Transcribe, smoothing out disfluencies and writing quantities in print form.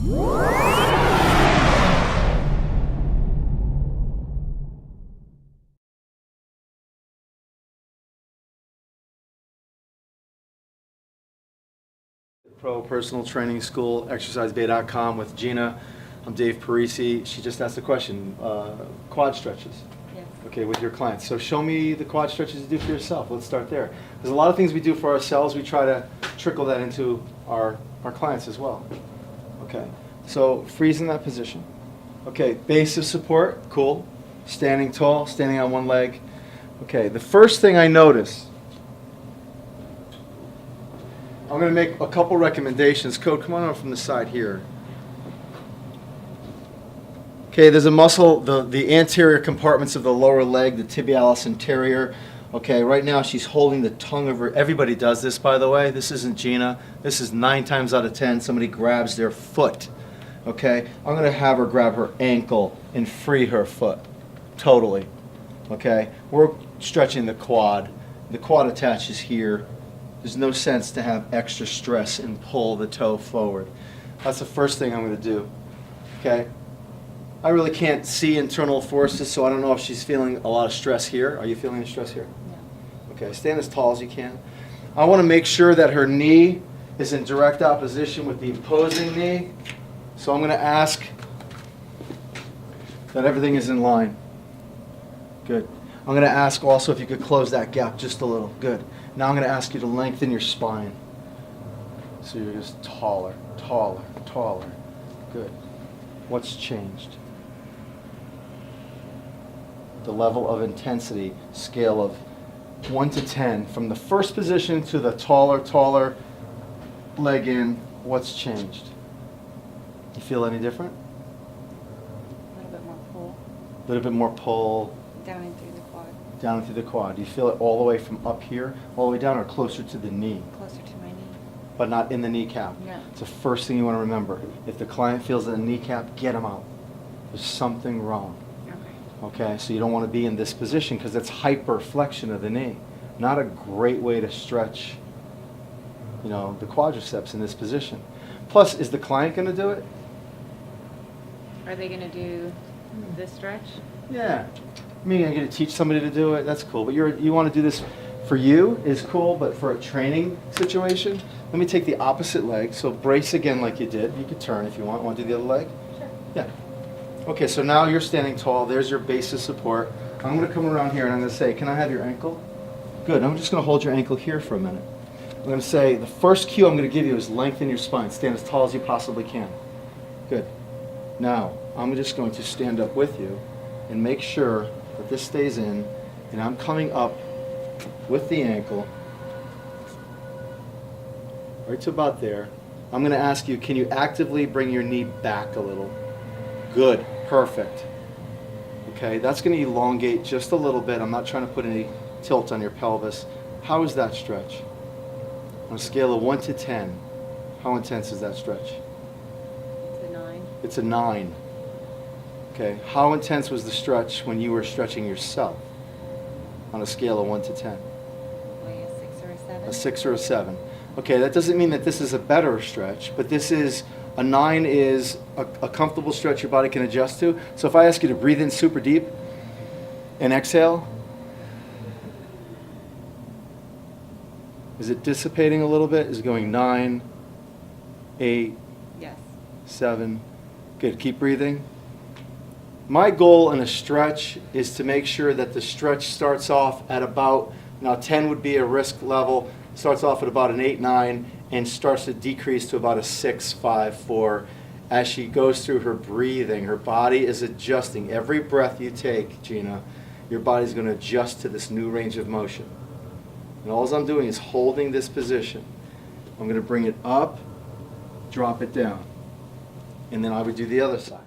Pro Personal Training School, exercisebay.com with Gina. I'm Dave Parisi. She just asked a question, quad stretches. Yes. Okay, with your clients. So show me the quad stretches you do for yourself. Let's start there. There's a lot of things we do for ourselves. We try to trickle that into our clients as well. Okay, so freeze in that position. Okay, base of support, cool. Standing tall, standing on one leg. Okay, the first thing I notice, I'm going to make a couple recommendations. Code, come on over from the side here. Okay, there's a muscle, the anterior compartments of the lower leg, the tibialis anterior. Okay, right now she's holding the tongue of her, everybody does this, by the way. This isn't Gina. This is 9 times out of 10, somebody grabs their foot. Okay, I'm going to have her grab her ankle and free her foot. Totally. Okay, we're stretching the quad. The quad attaches here. There's no sense to have extra stress and pull the toe forward. That's the first thing I'm going to do. Okay? I really can't see internal forces, so I don't know if she's feeling a lot of stress here. Are you feeling the stress here? No. Okay, stand as tall as you can. I want to make sure that her knee is in direct opposition with the opposing knee. So I'm going to ask that everything is in line. Good. I'm going to ask also if you could close that gap just a little. Good. Now I'm going to ask you to lengthen your spine. So you're just taller, taller, taller. Good. What's changed? The level of intensity, scale of 1 to 10. From the first position to the taller, taller leg in, what's changed? You feel any different? A little bit more pull. A little bit more pull. Down and through the quad. Down and through the quad. Do you feel it all the way from up here, all the way down, or closer to the knee? Closer to my knee. But not in the kneecap. No. It's the first thing you want to remember. If the client feels the kneecap, get them out. There's something wrong. Okay, so you don't want to be in this position because it's hyperflexion of the knee. Not a great way to stretch, the quadriceps in this position. Plus, is the client going to do it? Are they going to do this stretch? Yeah. I mean, I'm going to teach somebody to do it. That's cool. But you want to do this for you is cool, but for a training situation, let me take the opposite leg. So brace again like you did. You could turn if you want. Want to do the other leg? Sure. Yeah. Okay, so now you're standing tall. There's your base of support. I'm going to come around here and I'm going to say, can I have your ankle? Good. I'm just going to hold your ankle here for a minute. I'm going to say, the first cue I'm going to give you is lengthen your spine. Stand as tall as you possibly can. Good. Now, I'm just going to stand up with you and make sure that this stays in, and I'm coming up with the ankle right to about there. I'm going to ask you, can you actively bring your knee back a little? Good. Perfect. Okay, that's going to elongate just a little bit. I'm not trying to put any tilt on your pelvis. How is that stretch? On a scale of 1 to 10, how intense is that stretch? It's a 9. It's a 9. Okay, how intense was the stretch when you were stretching yourself? On a scale of 1 to 10? Probably a 6 or a 7. A 6 or a 7. Okay, that doesn't mean that this is a better stretch, but this is, a 9 is a comfortable stretch your body can adjust to. So if I ask you to breathe in super deep and exhale, is it dissipating a little bit? Is it going 9, 8, Yes. 7? Good, keep breathing. My goal in a stretch is to make sure that the stretch starts off at about, now 10 would be a risk level, starts off at about an 8, 9, and starts to decrease to about a 6, 5, 4. As she goes through her breathing, her body is adjusting. Every breath you take, Gina, your body's going to adjust to this new range of motion. And all I'm doing is holding this position. I'm going to bring it up, drop it down. And then I would do the other side.